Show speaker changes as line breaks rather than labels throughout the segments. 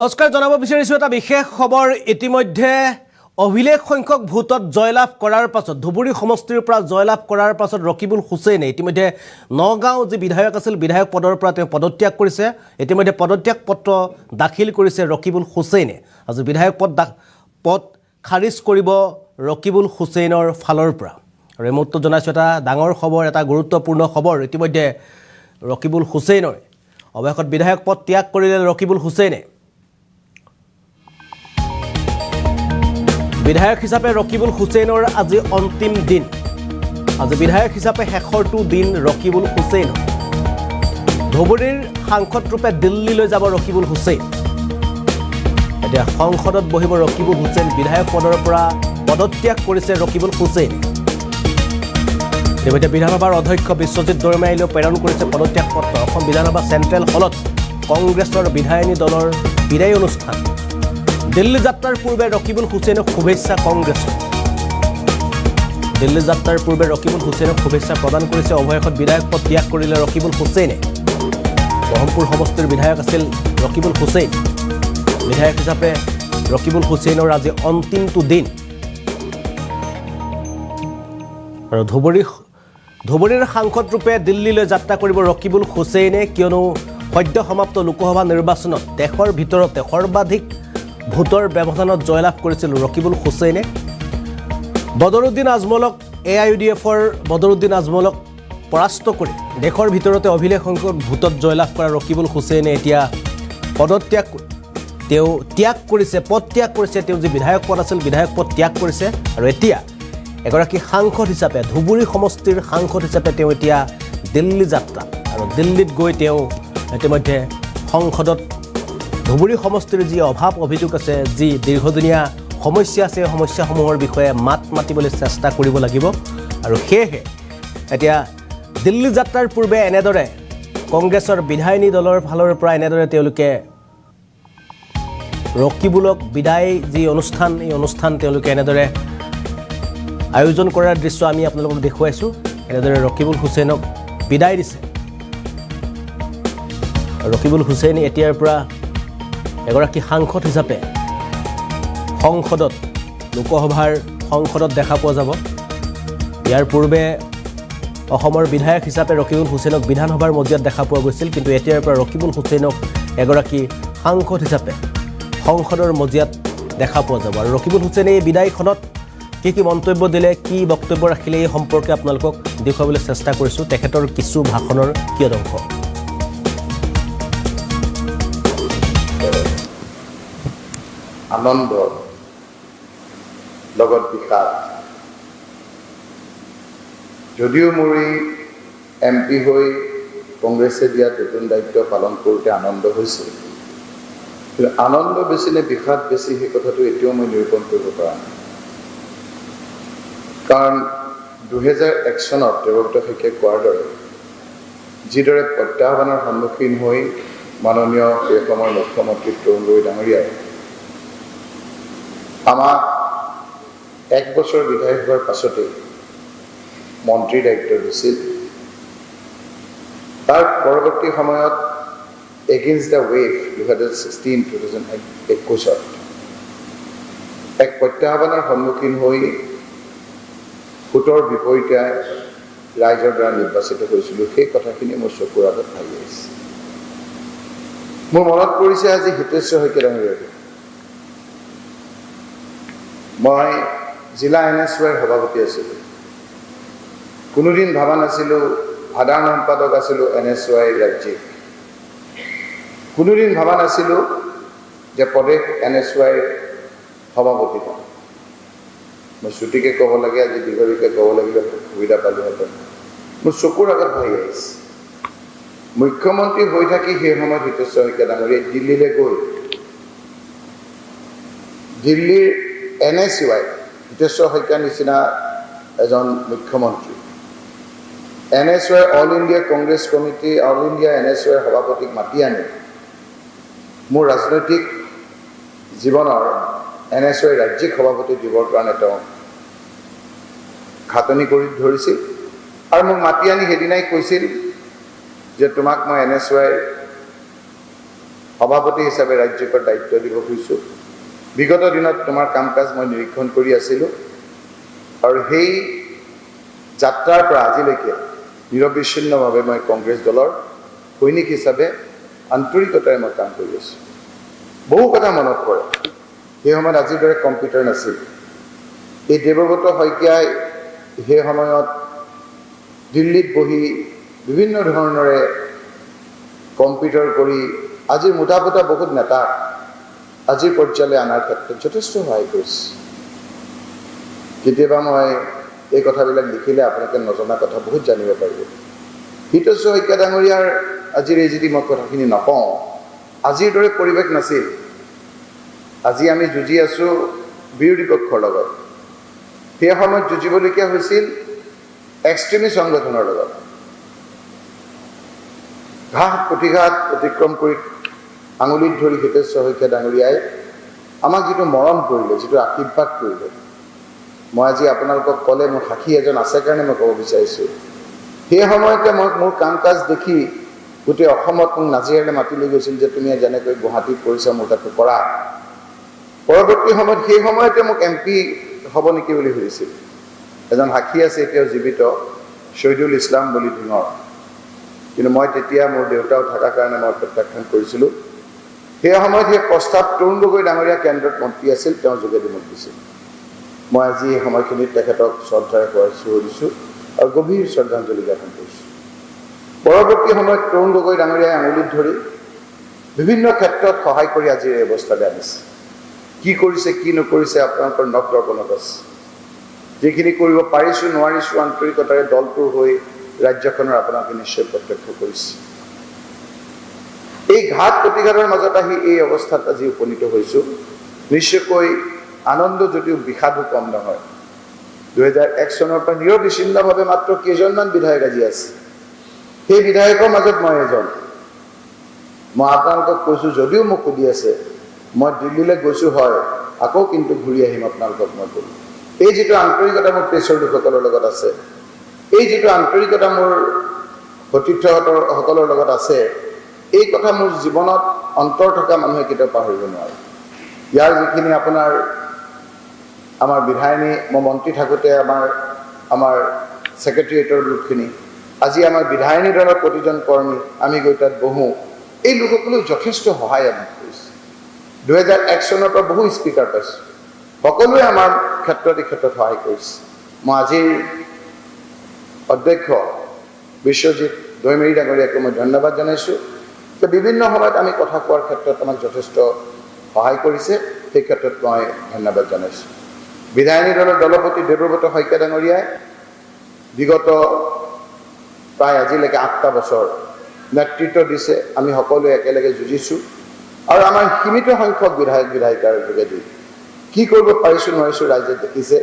নমস্কাৰ জনাব বিচাৰিছো এটা বিশেষ খবৰ ইতিমধ্যে অভিলেখ সংখ্যক ভোটত জয়লাভ কৰাৰ পাছত ধুবুৰী সমষ্টিৰ পৰা জয়লাভ কৰাৰ পাছত ৰকিবুল হুছেইনে ইতিমধ্যে নগাঁও যি বিধায়ক আছিল বিধায়ক পদৰ পৰা তেওঁ পদত্যাগ কৰিছে ইতিমধ্যে পদত্যাগ পত্ৰ দাখিল কৰিছে ৰকিবুল হুছেইনে আজি বিধায়ক পদ খাৰিজ কৰিব ৰকিবুল হুছেইনৰ ফালৰ পৰা আৰু এই মুহূৰ্তত জনাইছো এটা ডাঙৰ খবৰ এটা গুৰুত্বপূৰ্ণ খবৰ ইতিমধ্যে ৰকিবুল হুছেইনৰ অৱশেষত বিধায়ক পদ ত্যাগ কৰিলে ৰকিবুল হুছেইনে বিধায়ক হিচাপে ৰকিবুল হুছেইনৰ আজি অন্তিম দিন আজি বিধায়ক হিচাপে শেষৰটো দিন ৰকিবুল হুছেইন ধুবুৰীৰ সাংসদ ৰূপে দিল্লীলৈ যাব ৰকিবুল হুছেইন এতিয়া সংসদত বহিব ৰকিবুল হুছেইন বিধায়ক পদৰ পৰা পদত্যাগ কৰিছে ৰকিবুল হুছেইন ইতিমধ্যে বিধানসভাৰ অধ্যক্ষ বিশ্বজিৎ দৰমাইলৈ প্ৰেৰণ কৰিছে পদত্যাগ পত্ৰ অসম বিধানসভা চেণ্ট্ৰেল হলত কংগ্ৰেছৰ বিধায়িনী দলৰ বিদায়ী অনুষ্ঠান দিল্লী যাত্ৰাৰ পূৰ্বে ৰকিবুল হুছেইনক শুভেচ্ছা কংগ্ৰেছ দিল্লী যাত্ৰাৰ পূৰ্বে ৰকিবুল হুছেইনক শুভেচ্ছা প্ৰদান কৰিছে অৱশেষত বিধায়ক পদ ত্যাগ কৰিলে ৰকিবুল হুছেইনে ব্ৰহ্মপুৰ সমষ্টিৰ বিধায়ক আছিল ৰকিবুল হুছেইন বিধায়ক হিচাপে ৰকিবুল হুছেইনৰ আজি অন্তিমটো দিন আৰু ধুবুৰীৰ সাংসদ ৰূপে দিল্লীলৈ যাত্ৰা কৰিব ৰকিবুল হুছেইনে কিয়নো সদ্য সমাপ্ত লোকসভা নিৰ্বাচনত দেশৰ ভিতৰতে সৰ্বাধিক ভোটৰ ব্যৱধানত জয়লাভ কৰিছিল ৰকিবুল হুছেইনে বদৰুদ্দিন আজমলক AIUDFৰ বদৰুদ্দিন আজমলক পৰাস্ত কৰি দেশৰ ভিতৰতে অভিলেখ সংখ্যক ভোটত জয়লাভ কৰা ৰকিবুল হুছেইনে এতিয়া পদ ত্যাগ কৰিছে তেওঁ যি বিধায়ক পদ আছিল বিধায়ক পদ ত্যাগ কৰিছে আৰু এতিয়া এগৰাকী সাংসদ হিচাপে ধুবুৰী সমষ্টিৰ সাংসদ হিচাপে তেওঁ এতিয়া দিল্লী যাত্ৰা আৰু দিল্লীত গৈ তেওঁ ইতিমধ্যে সংসদত ধুবুৰী সমষ্টিৰ যি অভাৱ অভিযোগ আছে যি দীৰ্ঘদিনীয়া সমস্যা আছে সমস্যাসমূহৰ বিষয়ে মাত মাতিবলৈ চেষ্টা কৰিব লাগিব আৰু সেয়েহে এতিয়া দিল্লী যাত্ৰাৰ পূৰ্বে এনেদৰে কংগ্ৰেছৰ বিধায়িনী দলৰ ফালৰ পৰা এনেদৰে তেওঁলোকে ৰকিবুলক বিদায় যি অনুষ্ঠান এই অনুষ্ঠান তেওঁলোকে এনেদৰে আয়োজন কৰাৰ দৃশ্য আমি আপোনালোকক দেখুৱাইছোঁ এনেদৰে ৰকিবুল হুছেইনক বিদায় দিছে ৰকিবুল হুছেইন এতিয়াৰ পৰা এগৰাকী সাংসদ হিচাপে লোকসভাৰ সংসদত দেখা পোৱা যাব ইয়াৰ পূৰ্বে অসমৰ বিধায়ক হিচাপে ৰকিবুল হুছেইনক বিধানসভাৰ মজিয়াত দেখা পোৱা গৈছিল কিন্তু এতিয়াৰ পৰা ৰকিবুল হুছেইনক এগৰাকী সাংসদ হিচাপে সংসদৰ মজিয়াত দেখা পোৱা যাব আৰু ৰকিবুল হুছেইনে এই বিদায়খনত কি মন্তব্য দিলে কি বক্তব্য ৰাখিলে এই সম্পৰ্কে আপোনালোকক দেখুৱাবলৈ চেষ্টা কৰিছোঁ তেখেতৰ কিছু ভাষণৰ কিয়দংশ
আনন্দ লগত বিষাদ যদিও মোৰ MP হৈ কংগ্ৰেছে দিয়া নতুন দায়িত্ব পালন কৰোঁতে আনন্দ হৈছিল কিন্তু আনন্দ বেছি নে বিষাদ বেছি সেই কথাটো এতিয়াও মই নিৰূপণ কৰিব পৰা নাই কাৰণ 2001 চনত দেৱব্ৰত শইকীয়াই কোৱাৰ দৰে যিদৰে প্ৰত্যাহ্বানৰ সন্মুখীন হৈ মাননীয় এই অসমৰ মুখ্যমন্ত্ৰী তৰুণ গগৈ ডাঙৰীয়াই আমাক 1 বছৰ বিধায়ক হোৱাৰ পাছতে মন্ত্ৰীৰ দায়িত্ব দিছিল তাৰ পৰৱৰ্তী সময়ত এগেইনষ্ট দ্য ৱেভ 2016-2021 এক প্ৰত্যাহ্বানৰ সন্মুখীন হৈ ভোটৰ বিপৰীতে ৰাইজৰ দ্বাৰা নিৰ্বাচিত হৈছিলোঁ সেই কথাখিনি মোৰ চকুৰ আগত ভাহি আহিছে মোৰ মনত পৰিছে আজি হিতেশ্বৰ শইকীয়া ডাঙৰীয়াৰ মই জিলা NSYৰ সভাপতি আছিলোঁ কোনোদিন ভাবা নাছিলোঁ সাধাৰণ সম্পাদক আছিলোঁ NSY ৰাজ্যিক কোনোদিন ভাবা নাছিলোঁ যে প্ৰদেশ NSYৰ সভাপতি হ'ম মই ছুটিকে ক'ব লাগে আজি দীঘলীকে ক'ব লাগিলে সুবিধা পালোহেঁতেন মোৰ চকুৰ আগত ভাহি আহিছে মুখ্যমন্ত্ৰী হৈ থাকি সেই সময়ত হিতেশ্বৰ শইকীয়া ডাঙৰীয়াই দিল্লীলৈ গৈ দিল্লীৰ NSY হিতেশ্বৰ শইকীয়াৰ নিচিনা এজন মুখ্যমন্ত্ৰী NSY all India Congress committee all India NSYৰ সভাপতিক মাতি আনি মোৰ ৰাজনৈতিক জীৱনৰ NSY ৰাজ্যিক সভাপতি দিবৰ কাৰণে তেওঁ খাটনি কৰি ধৰিছিল আৰু মোক মাতি আনি সেইদিনাই কৈছিল যে তোমাক মই NSYৰ সভাপতি হিচাপে ৰাজ্যিকৰ দায়িত্ব দিব খুজিছোঁ। বিগত দিনত তোমাৰ কাম কাজ মই নিৰীক্ষণ কৰি আছিলোঁ আৰু সেই যাত্ৰাৰ পৰা আজিলৈকে নিৰবিচ্ছিন্নভাৱে মই কংগ্ৰেছ দলৰ সৈনিক হিচাপে আন্তৰিকতাৰে মই কাম কৰি আছোঁ। বহু কথা মনত পৰে। সেই সময়ত আজিৰ দৰে কম্পিউটাৰ নাছিল। এই দেৱব্ৰত শইকীয়াই সেই সময়ত দিল্লীত বহি বিভিন্ন ধৰণৰে কম্পিউটাৰ কৰি আজিৰ মুঠা বহুত নেতাক আজিৰ পৰ্যায়লৈ অনাৰ ক্ষেত্ৰত যথেষ্ট সহায় কৰিছে। কেতিয়াবা মই এই কথাবিলাক লিখিলে আপোনালোকে নজনা কথা বহুত জানিব পাৰিব। হিতেশ্বৰ শইকীয়া ডাঙৰীয়াৰ আজিৰ এই যদি মই কথাখিনি নকওঁ, আজিৰ দৰে পৰিৱেশ নাছিল। আজি আমি যুঁজি আছোঁ বিৰোধী পক্ষৰ লগত। সেই সময়ত যুঁজিবলগীয়া হৈছিল এক্সট্ৰিমিষ্ট সংগঠনৰ লগত। ঘাট প্ৰতিঘাত অতিক্ৰম কৰি আঙুলিত ধৰি হিতেশ্বৰ শইকীয়া ডাঙৰীয়াই আমাক যিটো মৰম কৰিলে, যিটো আশীৰ্বাদ কৰিলে, মই আজি আপোনালোকক ক'লে মোৰ সাক্ষী এজন আছে কাৰণে মই ক'ব বিচাৰিছোঁ। সেই সময়তে মই মোৰ কাম কাজ দেখি গোটেই অসমত মোক নাজিৰালৈ মাতি লৈ গৈছিল যে তুমি যেনেকৈ গুৱাহাটীত কৰিছা মোৰ তাতো কৰা। পৰৱৰ্তী সময়ত সেই সময়তে মোক MP হ'ব নেকি বুলি সুধিছিল। এজন সাক্ষী আছে এতিয়াও জীৱিত, শহীদুল ইছলাম বুলি ধিঙৰ। কিন্তু মই তেতিয়া মোৰ দেউতাও থকাৰ কাৰণে মই প্ৰত্যাখ্যান কৰিছিলোঁ। সেই সময়ত সেই প্ৰস্তাৱ তৰুণ গগৈ ডাঙৰীয়া কেন্দ্ৰত মন্ত্ৰী আছিল, তেওঁৰ যোগেদি মোক দিছিল। মই আজি এই সময়খিনিত তেখেতক শ্ৰদ্ধাৰে সুধিছোঁ আৰু গভীৰ শ্ৰদ্ধাঞ্জলি জ্ঞাপন কৰিছোঁ। পৰৱৰ্তী সময়ত তৰুণ গগৈ ডাঙৰীয়াই আঙুলিত ধৰি বিভিন্ন ক্ষেত্ৰত সহায় কৰি আজিৰ এই অৱস্থালৈ আনিছে। কি কৰিছে কি নকৰিছে আপোনালোকৰ নখ দৰ্পণত আছে। যিখিনি কৰিব পাৰিছোঁ নোৱাৰিছোঁ আন্তৰিকতাৰে দলটোৰ হৈ ৰাজ্যখনৰ আপোনালোকে নিশ্চয় প্ৰত্যক্ষ কৰিছে। এই ঘাট প্ৰতিঘাতৰ মাজত আহি এই অৱস্থাত আজি উপনীত হৈছোঁ। নিশ্চয়কৈ আনন্দ যদিও বিষাদো কম নহয়। 2001 চনৰ পৰা নিৰবিচ্ছিন্নভাৱে মাত্ৰ কেইজনমান বিধায়ক আজি আছে। সেই বিধায়কৰ মাজত মই এজন। মই আপোনালোকক কৈছোঁ, যদিও মোক সুধি আছে, মই দিল্লীলৈ গৈছোঁ হয়, আকৌ কিন্তু ঘূৰি আহিম আপোনালোকক মই ক'লোঁ। এই যিটো আন্তৰিকতা মোৰ প্ৰেছৰ লোকসকলৰ লগত আছে, এই যিটো আন্তৰিকতা মোৰ সতীৰ্থসকলৰ লগত আছে, এই কথা মোৰ জীৱনত অন্তৰ থকা মানুহে কেতিয়াও পাহৰিব নোৱাৰে। ইয়াৰ যিখিনি আপোনাৰ আমাৰ বিধায়িনী, মই মন্ত্ৰী থাকোঁতে আমাৰ ছেক্ৰেটেৰিয়েটৰ লোকখিনি, আজি আমাৰ বিধায়িনী দলৰ প্ৰতিজন কৰ্মী, আমি গৈ তাত বহোঁ, এই লোকসকলেও যথেষ্ট সহায় আমাক কৰিছে। 2001 চনৰ পৰা বহু স্পীকাৰ পাইছোঁ, সকলোৱে আমাৰ ক্ষেত্ৰত এই ক্ষেত্ৰত সহায় কৰিছে। মই আজিৰ অধ্যক্ষ বিশ্বজিৎ দৈমাৰী ডাঙৰীয়াকে মই ধন্যবাদ জনাইছোঁ যে বিভিন্ন সময়ত আমি কথা কোৱাৰ ক্ষেত্ৰত আমাক যথেষ্ট সহায় কৰিছে, সেই ক্ষেত্ৰত মই ধন্যবাদ জনাইছোঁ। বিধায়িনী দলৰ দলপতি দেৱব্ৰত শইকীয়া ডাঙৰীয়াই বিগত প্ৰায় আজিলৈকে 8টা বছৰ নেতৃত্ব দিছে। আমি সকলোৱে একেলগে যুঁজিছোঁ আৰু আমাৰ সীমিত সংখ্যক বিধায়ক বিধায়িকাৰ যোগেদি কি কৰিব পাৰিছোঁ নোৱাৰিছোঁ ৰাইজে দেখিছে।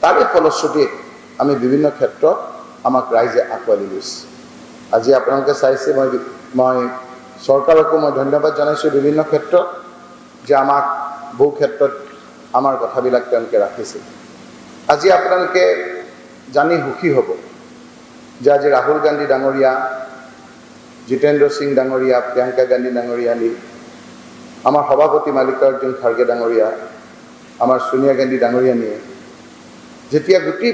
তাৰে ফলশ্ৰুতিত আমি বিভিন্ন ক্ষেত্ৰত আমাক ৰাইজে আঁকোৱালি লৈছে। আজি আপোনালোকে চাইছে, মই চৰকাৰকো মই ধন্যবাদ জনাইছোঁ বিভিন্ন ক্ষেত্ৰত যে আমাক বহু ক্ষেত্ৰত আমাৰ কথাবিলাক তেওঁলোকে ৰাখিছে। আজি আপোনালোকে জানি সুখী হ'ব যে আজি ৰাহুল গান্ধী ডাঙৰীয়া, জিতেন্দ্ৰ সিং ডাঙৰীয়া, প্ৰিয়ংকা গান্ধী ডাঙৰীয়ানী, আমাৰ সভাপতি মাল্লিকাৰ্জুন খাৰ্গে ডাঙৰীয়া, আমাৰ সোনিয়া গান্ধী ডাঙৰীয়ানীয়ে যেতিয়া গোটেই